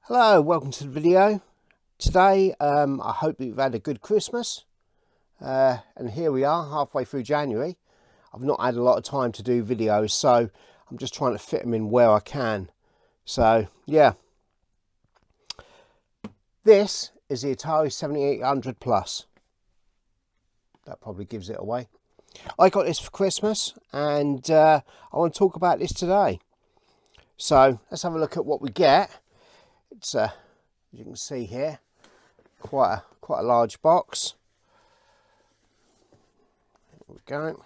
Hello, welcome to the video. Today I hope you've had a good Christmas, and here we are halfway through January. I've not had a lot of time to do videos, so I'm just trying to fit them in where I can. So yeah, this is the Atari 7800 Plus. That probably gives it away. I got this for Christmas, and I want to talk about this today. So let's have a look at what we get. It's as you can see here, quite a large box. There we go.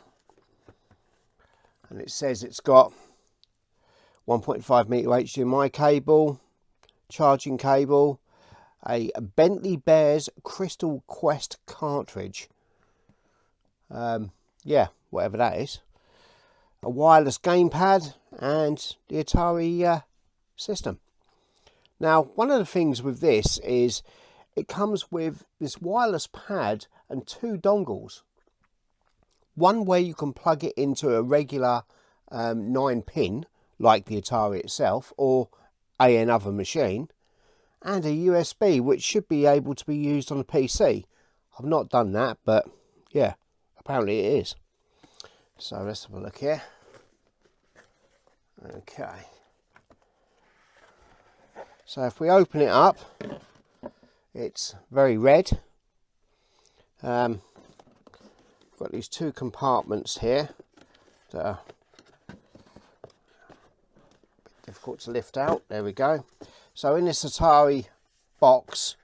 And it says it's got 1.5 meter HDMI cable, charging cable, a Bentley Bears Crystal Quest cartridge. Yeah, whatever that is. A wireless gamepad and the Atari system. Now, one of the things with this is it comes with this wireless pad and two dongles. One where you can plug it into a regular 9-pin, like the Atari itself, or another machine, and a USB, which should be able to be used on a PC. I've not done that, but yeah, apparently it is. So let's have a look here. Okay. So if we open it up, it's very red. Got these two compartments here that are a bit difficult to lift out. There we go. So in this Atari box,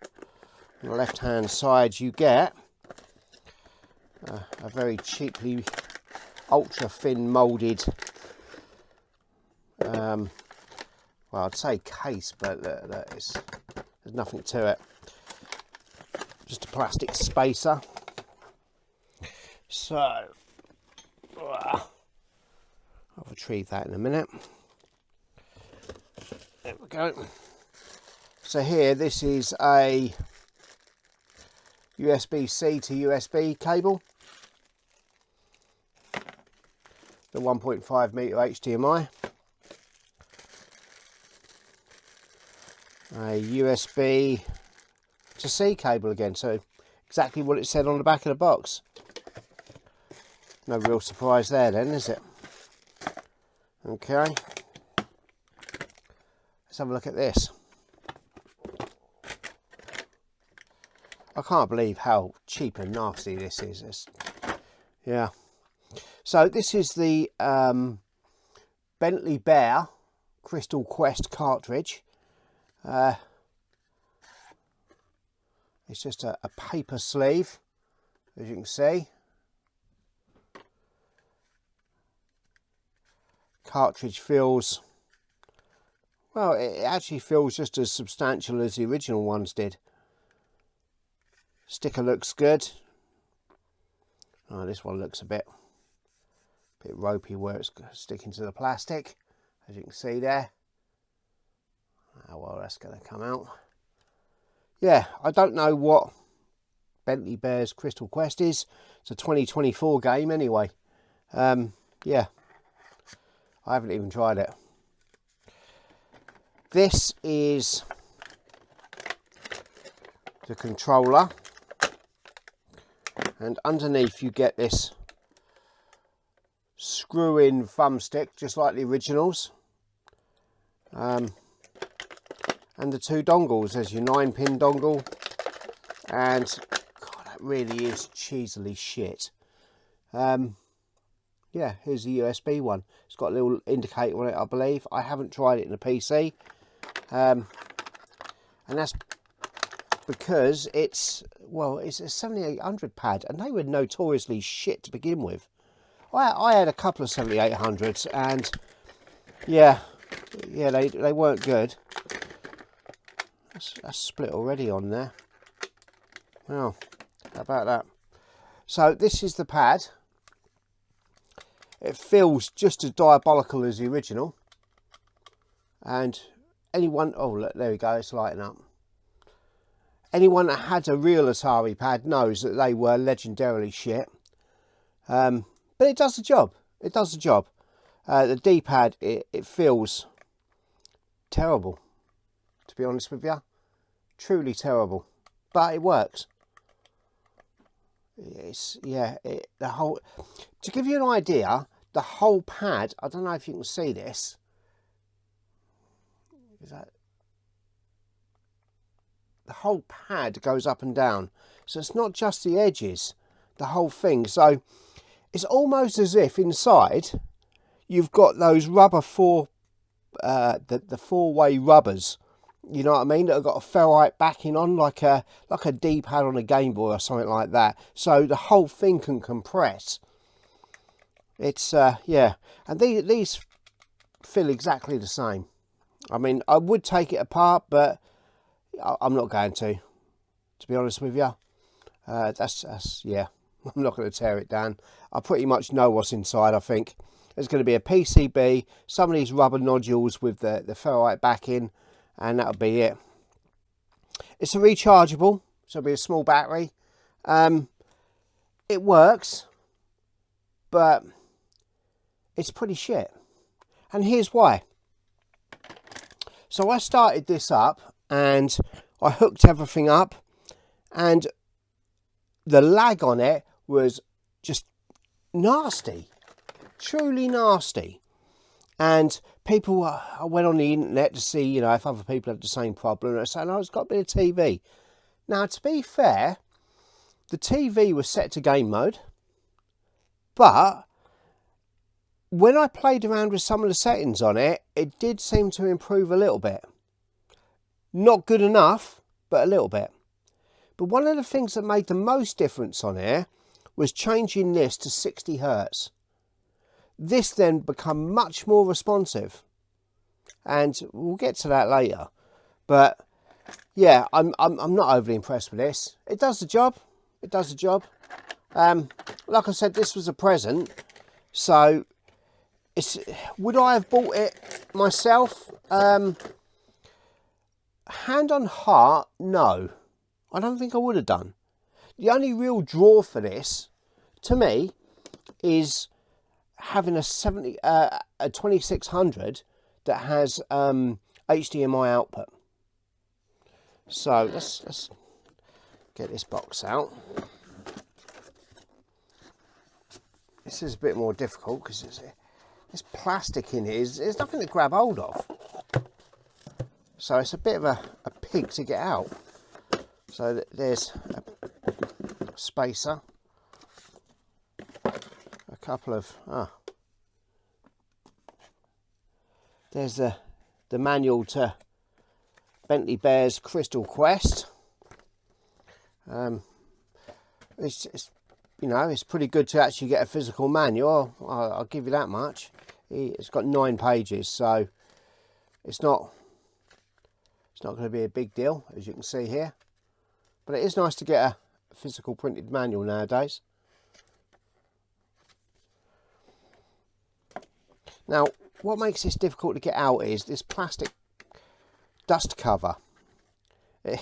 on the left hand side, you get a very cheaply ultra thin moulded well, I'd say case, but there's nothing to it. Just a plastic spacer. So, I'll retrieve that in a minute. There we go. So here, this is a USB-C to USB cable. The 1.5 meter HDMI. A USB to C cable again, so exactly what it said on the back of the box. No real surprise there then, is it? Okay, let's have a look at this. I can't believe how cheap and nasty this is. Yeah, so this is the Bentley Bear Crystal Quest cartridge. It's just a paper sleeve, as you can see. Cartridge feels, well, it actually feels just as substantial as the original ones did. Sticker looks good. Oh, this one looks a bit ropey where it's sticking to the plastic, as you can see there. Oh, well, that's going to come out. Yeah, I don't know what Bentley Bears Crystal Quest is. It's a 2024 game anyway. Yeah, I haven't even tried it. This is the controller, and underneath you get this screw-in thumbstick, just like the originals. And the two dongles. There's your 9-pin dongle, and God, that really is cheesily shit. Yeah, here's the USB one. It's got a little indicator on it, I believe. I haven't tried it in a PC, and that's because it's a 7800 pad, and they were notoriously shit to begin with. I had a couple of 7800s, and yeah, they weren't good. That's split already on there. Well, how about that? So this is the pad. It feels just as diabolical as the original. And anyone, oh look, there we go, it's lighting up. anyone that had a real Atari pad knows that they were legendarily shit. But it does the job. It does the job. The D-pad, it feels terrible, to be honest with you. Truly terrible. But it works. It's, yeah, the whole... To give you an idea, the whole pad, I don't know if you can see this. Is that... The whole pad goes up and down. So it's not just the edges, the whole thing. So it's almost as if inside you've got those rubber the four-way rubbers, you know what I mean, that have got a ferrite backing on, like a D-pad on a Game Boy or something like that. So the whole thing can compress. It's yeah, and these feel exactly the same. I mean, I would take it apart, but I'm not going to be honest with you. That's yeah, I'm not going to tear it down. I pretty much know what's inside. I think there's going to be a PCB, some of these rubber nodules with the ferrite backing, and that'll be it. It's a rechargeable, so it'll be a small battery. It works, but it's pretty shit. And here's why. So I started this up and I hooked everything up, and the lag on it was just nasty. Truly nasty. And people, I went on the internet to see, you know, if other people had the same problem, and I said, oh, it's got to be a TV. Now, to be fair, the TV was set to game mode, but when I played around with some of the settings on it, it did seem to improve a little bit. Not good enough, but a little bit. But one of the things that made the most difference on here was changing this to 60 Hertz. This then become much more responsive, and we'll get to that later. But yeah, I'm not overly impressed with this. It does the job. It does the job. Like I said, this was a present, so it's. Would I have bought it myself? Hand on heart, no. I don't think I would have done. The only real draw for this, to me, is having a 2600 that has HDMI output. So let's get this box out. This is a bit more difficult because there's plastic in here. There's nothing to grab hold of. So it's a bit of a pig to get out. So there's a spacer. A couple of there's the manual to Bentley Bear's Crystal Quest. It's you know, it's pretty good to actually get a physical manual. I'll give you that much. It's got 9 pages, so it's not going to be a big deal, as you can see here. But it is nice to get a physical printed manual nowadays. Now, what makes this difficult to get out is this plastic dust cover. And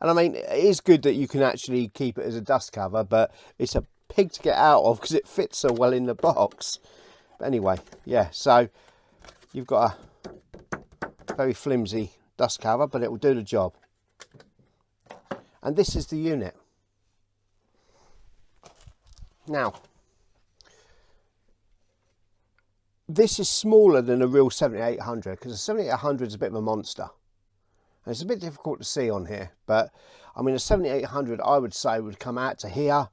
I mean, it is good that you can actually keep it as a dust cover, but it's a pig to get out of because it fits so well in the box. But anyway, yeah, so you've got a very flimsy dust cover, but it will do the job. And this is the unit. Now, this is smaller than a real 7800 because the 7800 is a bit of a monster. And it's a bit difficult to see on here, but I mean, a 7800 I would say would come out to here,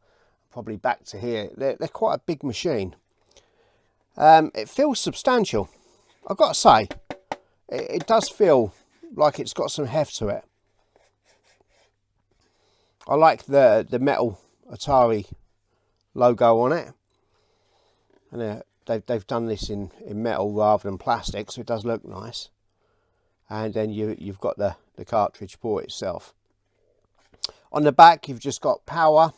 probably back to here. They're quite a big machine. It feels substantial. I've got to say, it does feel like it's got some heft to it. I like the metal Atari logo on it, and they've done this in metal rather than plastic, so it does look nice. And then you've got the cartridge port itself. On the back, you've just got power,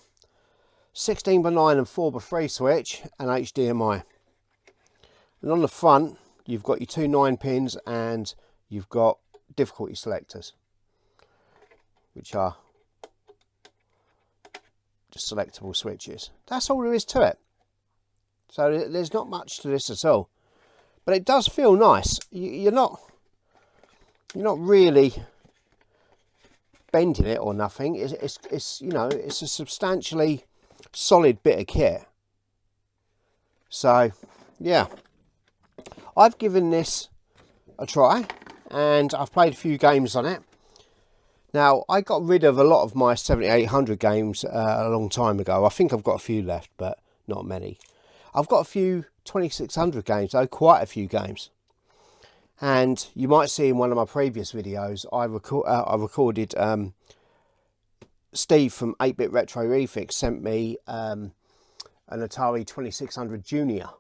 16x9 and 4x3 switch, and HDMI. And on the front, you've got your 2 9-pins, and you've got difficulty selectors, which are selectable switches. That's all there is to it. So there's not much to this at all. But it does feel nice. You're not really bending it or nothing. It's you know, it's a substantially solid bit of kit. So yeah, I've given this a try and I've played a few games on it. Now, I got rid of a lot of my 7800 games a long time ago. I think I've got a few left, but not many. I've got a few 2600 games, though, quite a few games. And you might see in one of my previous videos, I recorded, Steve from 8-Bit Retro Refix sent me an Atari 2600 Junior,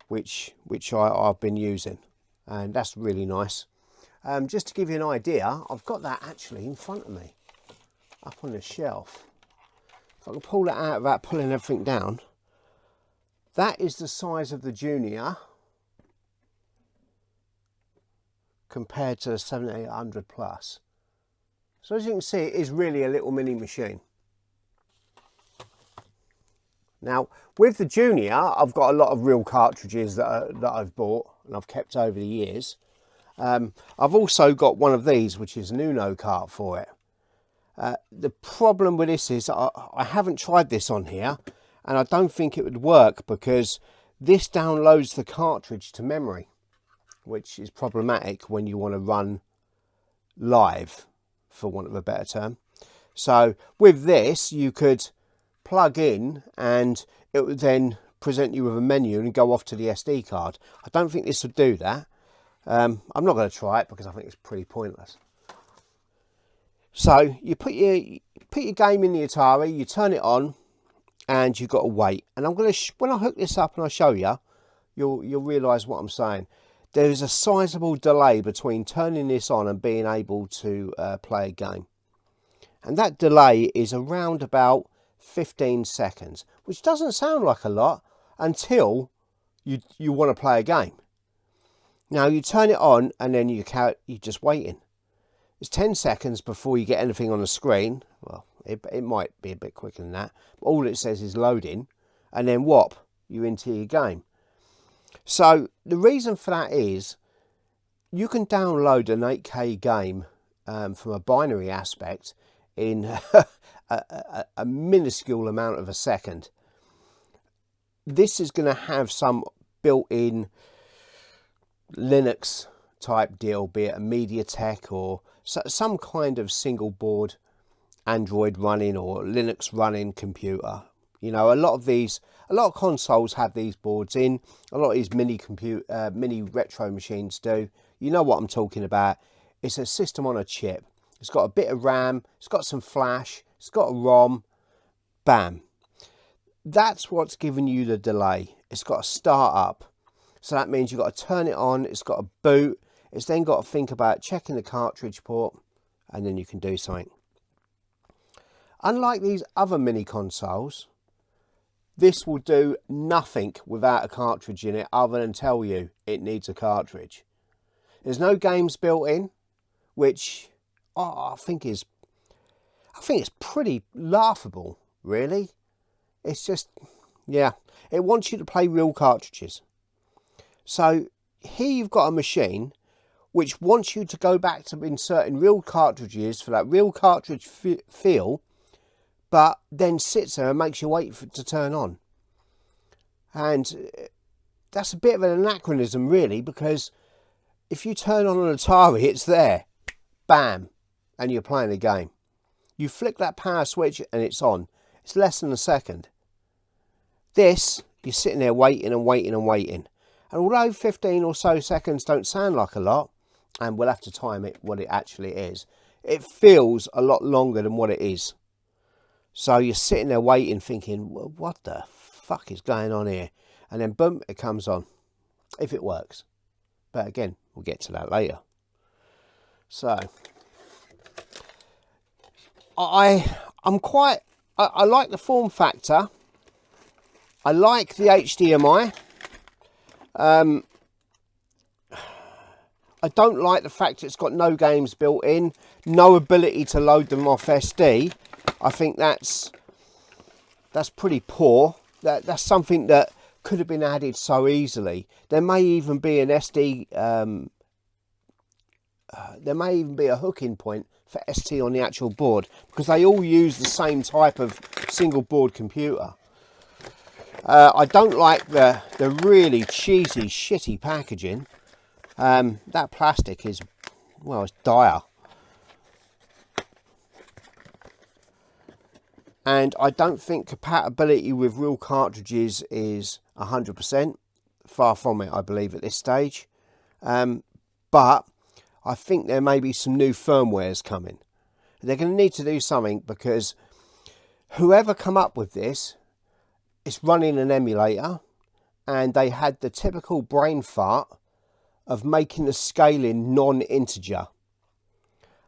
which I've been using. And that's really nice. Just to give you an idea, I've got that actually in front of me, up on the shelf. If I can pull that out without pulling everything down, that is the size of the Junior compared to the 7800 Plus. So as you can see, it is really a little mini machine. Now, with the Junior, I've got a lot of real cartridges that I've bought and I've kept over the years. I've also got one of these, which is an Uno cart for it. The problem with this is I haven't tried this on here, and I don't think it would work because this downloads the cartridge to memory, which is problematic when you want to run live, for want of a better term. So with this, you could plug in and it would then present you with a menu and go off to the SD card. I don't think this would do that. I'm not going to try it because I think it's pretty pointless. So you put your game in the Atari, you turn it on, and you've got to wait. And I'm going to, when I hook this up and I show you, you'll realise what I'm saying. There is a sizable delay between turning this on and being able to play a game, and that delay is around about 15 seconds, which doesn't sound like a lot until you want to play a game. Now you turn it on and then you're just waiting. It's 10 seconds before you get anything on the screen. Well, it might be a bit quicker than that. But all it says is loading, and then whop, you're into your game. So the reason for that is you can download an 8K game from a binary aspect in a minuscule amount of a second. This is going to have some built-in Linux type deal, be it a MediaTek or some kind of single board Android running or Linux running computer. You know, a lot of consoles have these boards in. A lot of these mini retro machines do. You know what I'm talking about. It's a system on a chip. It's got a bit of RAM, it's got some flash, it's got a ROM. Bam. That's what's giving you the delay. It's got to start up. So that means you've got to turn it on, it's got to boot, it's then got to think about checking the cartridge port, and then you can do something. Unlike these other mini consoles, this will do nothing without a cartridge in it other than tell you it needs a cartridge. There's no games built in, which I think it's pretty laughable, really. It's just, yeah, it wants you to play real cartridges. So here you've got a machine which wants you to go back to inserting real cartridges for that real cartridge feel, but then sits there and makes you wait for it to turn on. And that's a bit of an anachronism, really, because if you turn on an Atari, it's there, bam, and you're playing a game. You flick that power switch and it's on. It's less than a second. This, you're sitting there waiting and waiting and waiting. And although 15 or so seconds don't sound like a lot, and we'll have to time it what it actually is, it feels a lot longer than what it is. So you're sitting there waiting thinking, well, what the fuck is going on here? And then boom, it comes on, if it works. But again, we'll get to that later. So I like the form factor. I like the HDMI. I don't like the fact it's got no games built in, no ability to load them off SD. I think that's That's pretty poor. That's something that could have been added so easily. There may even be an SD, there may even be a hooking point for ST on the actual board, because they all use the same type of single board computer. I don't like the really cheesy, shitty packaging. That plastic is, well, it's dire. And I don't think compatibility with real cartridges is 100%. Far from it, I believe, at this stage. But I think there may be some new firmwares coming. They're going to need to do something, because whoever come up with this is running an emulator, and they had the typical brain fart of making the scaling non-integer.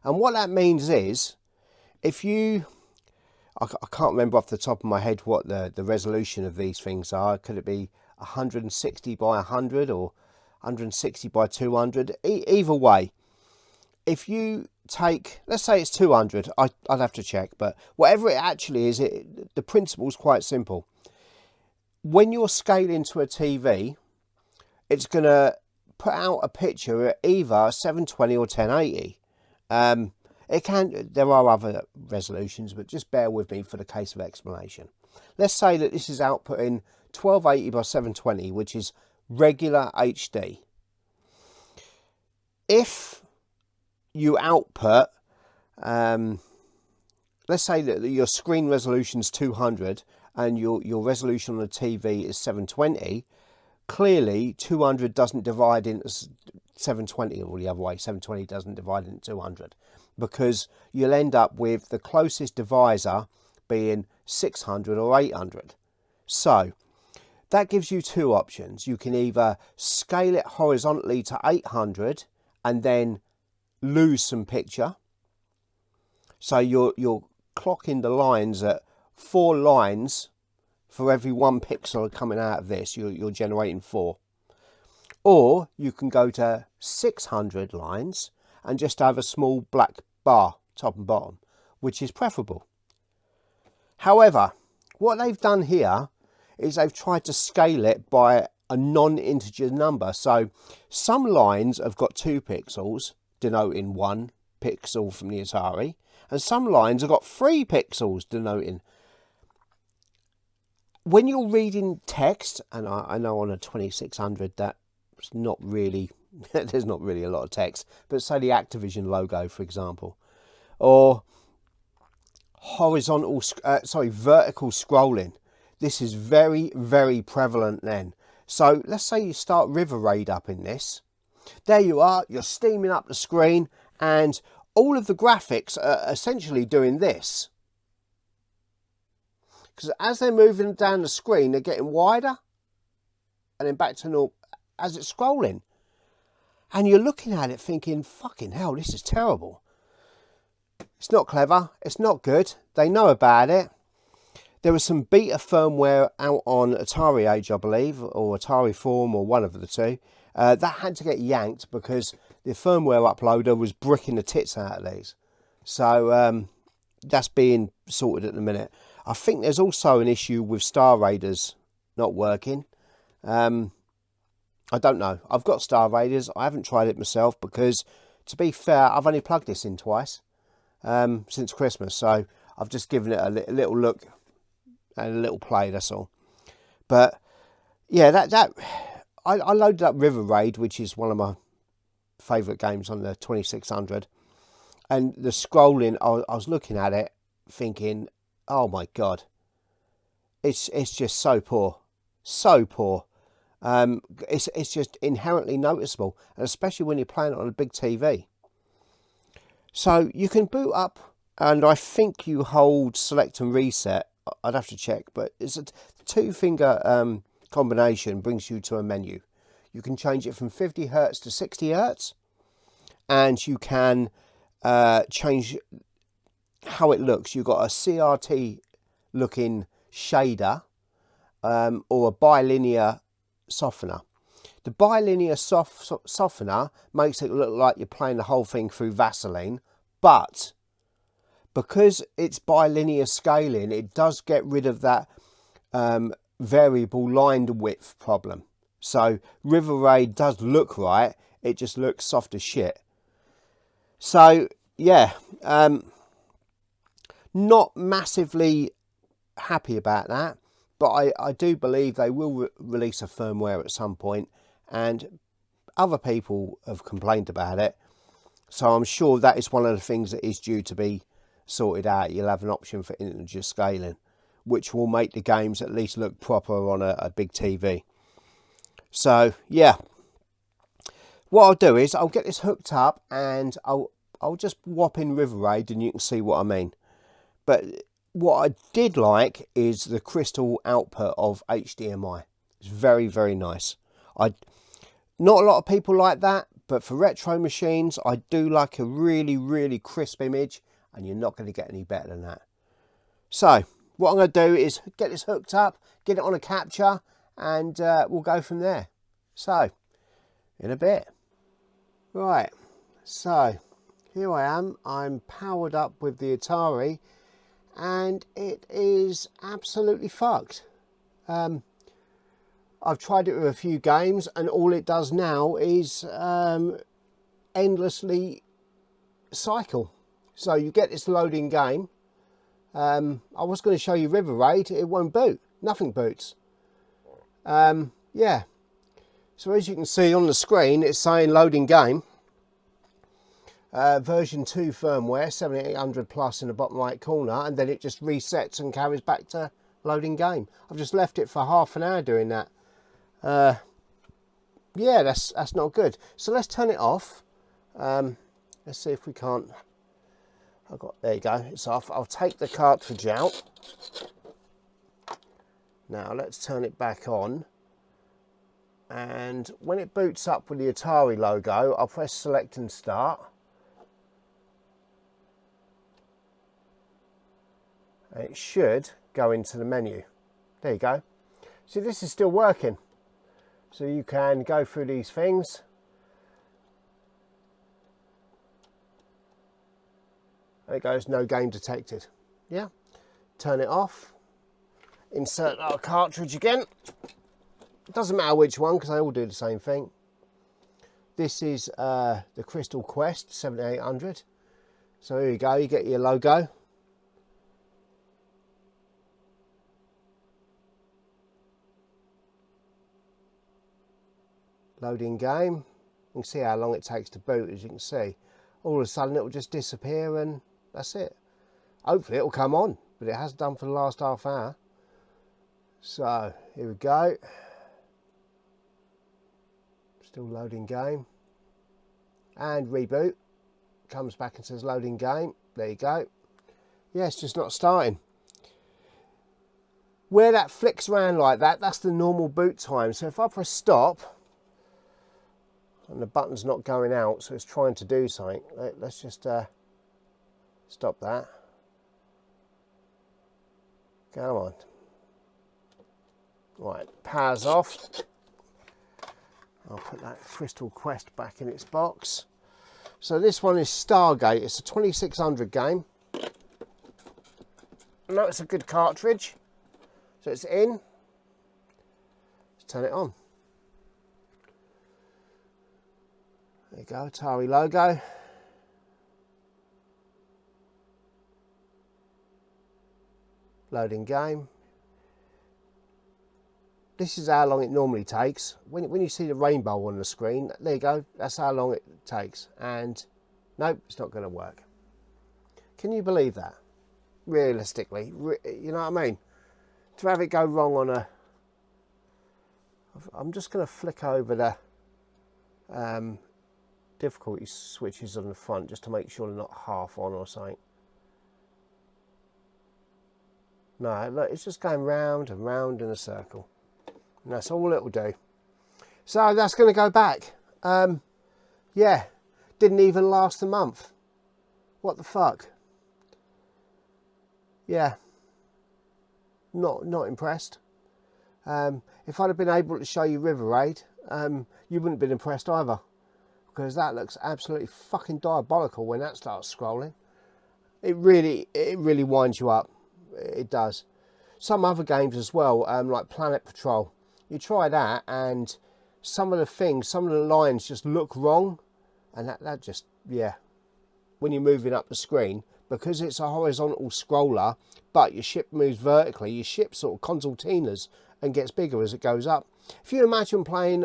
And what that means is, if you... I can't remember off the top of my head what the resolution of these things are. Could it be 160 by 100 or 160 by 200? Either way, if you take, let's say it's 200, I'd have to check, but whatever it actually is, the principle is quite simple. When you're scaling to a TV, it's going to put out a picture at either 720 or 1080. There are other resolutions, but just bear with me for the case of explanation. Let's say that this is outputting 1280 by 720, which is regular HD. If you output, let's say that your screen resolution is 200 and your resolution on the TV is 720, clearly 200 doesn't divide into 720, or the other way, 720 doesn't divide into 200, because you'll end up with the closest divisor being 600 or 800. So that gives you two options. You can either scale it horizontally to 800 and then lose some picture. So you're clocking the lines at 4 lines for every 1 pixel coming out of this. You're generating 4. Or you can go to 600 lines and just have a small black bar top and bottom, which is preferable. However, what they've done here is they've tried to scale it by a non-integer number. So some lines have got 2 pixels denoting 1 pixel from the Atari, and some lines have got 3 pixels denoting. When you're reading text, and I know on a 2600 that's not really there's not really a lot of text, but say the Activision logo, for example, or vertical scrolling. This is very, very prevalent then. So let's say you start River Raid up in this. There you are, you're steaming up the screen, and all of the graphics are essentially doing this. Because as they're moving down the screen, they're getting wider, and then back to normal as it's scrolling. And you're looking at it thinking, fucking hell, this is terrible. It's not clever. It's not good. They know about it. There was some beta firmware out on Atari Age, I believe, or Atari Forum, or one of the two. That had to get yanked because the firmware uploader was bricking the tits out of these. So that's being sorted at the minute. I think there's also an issue with Star Raiders not working. I don't know. I've got Star Raiders. I haven't tried it myself because, to be fair, I've only plugged this in twice since Christmas. So I've just given it a little look and a little play, that's all. But yeah, I loaded up River Raid, which is one of my favourite games on the 2600. And the scrolling, I was looking at it thinking, oh my God, it's just so poor. So poor. It's just inherently noticeable, and especially when you're playing it on a big TV. So you can boot up, and I think you hold select and reset. I'd have to check, but it's a 2-finger combination brings you to a menu. You can change it from 50 Hertz to 60 Hertz, and you can change how it looks. You've got a CRT looking shader or a bilinear softener. The bilinear softener makes it look like you're playing the whole thing through Vaseline, but because it's bilinear scaling, it does get rid of that variable line width problem. So River Raid does look right, it just looks soft as shit. So yeah, not massively happy about that, but I do believe they will release a firmware at some point, and other people have complained about it, so I'm sure that is one of the things that is due to be sorted out. You'll have an option for integer scaling, which will make the games at least look proper on a big TV. So yeah, what I'll do is I'll get this hooked up and I'll just whop in River Raid and you can see what I mean. But what I did like is the crystal output of HDMI. It's very, very nice. Not a lot of people like that, but for retro machines, I do like a really, really crisp image, and you're not going to get any better than that. So what I'm going to do is get this hooked up, get it on a capture, and we'll go from there. So in a bit. Right, so here I am. I'm powered up with the Atari, and it is absolutely fucked. I've tried it with a few games, and all it does now is endlessly cycle. So you get this loading game. I was going to show you River Raid. It won't boot. Nothing boots. Yeah. So as you can see on the screen, it's saying loading game. Version 2 firmware, 7800 plus in the bottom right corner, and then it just resets and carries back to loading game. I've just left it for half an hour doing that. Yeah, that's not good. So let's turn it off. Let's see if we can't. There you go, it's off. I'll take the cartridge out. Now let's turn it back on. And when it boots up with the Atari logo, I'll press select and start. And it should go into the menu. There you go. See, this is still working. So you can go through these things. There it goes, no game detected. Yeah. Turn it off. Insert our cartridge again. It doesn't matter which one because they all do the same thing. This is the Crystal Quest 7800. So here you go, you get your logo. Loading game. You can see how long it takes to boot, as you can see. All of a sudden it will just disappear and that's it. Hopefully it will come on, but it has done for the last half hour. So here we go. Still loading game. And reboot. Comes back and says loading game. There you go. Yeah, it's just not starting. Where that flicks around like that, that's the normal boot time. So if I press stop, and the button's not going out, so it's trying to do something. Let's just stop that. Come on. Right, power's off. I'll put that Crystal Quest back in its box. So this one is Stargate. It's a 2600 game. I know it's a good cartridge. So it's in. Let's turn it on. There you go, Atari logo. Loading game. This is how long it normally takes. When you see the rainbow on the screen, there you go, that's how long it takes. And nope, it's not going to work. Can you believe that? Realistically, you know what I mean? To have it go wrong on a... I'm just going to flick over the difficulty switches on the front just to make sure they're not half on or something. No, look, it's just going round and round in a circle. And that's all it will do. So that's going to go back. Yeah, didn't even last a month. What the fuck? Yeah, not impressed. If I'd have been able to show you River Raid, you wouldn't have been impressed either, because that looks absolutely fucking diabolical when that starts scrolling. it really winds you up. It does. Some other games as well, like Planet Patrol. You try that, and some of the lines just look wrong, and that just, yeah. When you're moving up the screen, because it's a horizontal scroller, but your ship moves vertically, your ship sort of concertinas and gets bigger as it goes up. If you imagine playing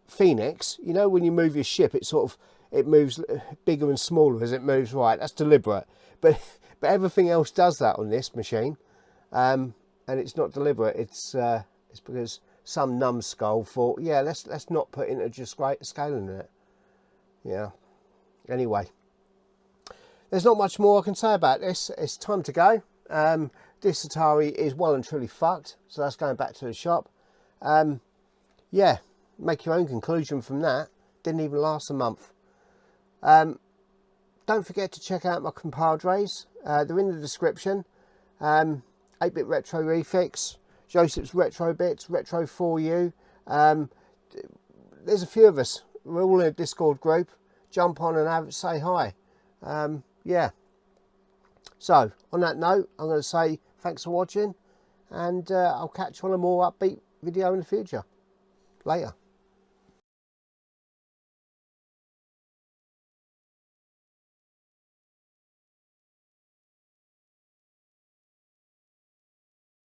Phoenix, you know, when you move your ship, it moves bigger and smaller as it moves right. That's deliberate, but everything else does that on this machine, and it's not deliberate. It's because some numbskull thought, yeah, let's not put integer scaling in it. Yeah. Anyway, there's not much more I can say about this. It's time to go. This Atari is well and truly fucked, so that's going back to the shop. Yeah, make your own conclusion from that. Didn't even last a month. Don't forget to check out my compadres. They're in the description. 8-bit Retro Refix, Josip's Retro Bits, Retro 4U. There's a few of us. We're all in a Discord group. Jump on and say hi. Yeah. So, on that note, I'm going to say thanks for watching, and I'll catch you on a more upbeat video in the future. Later.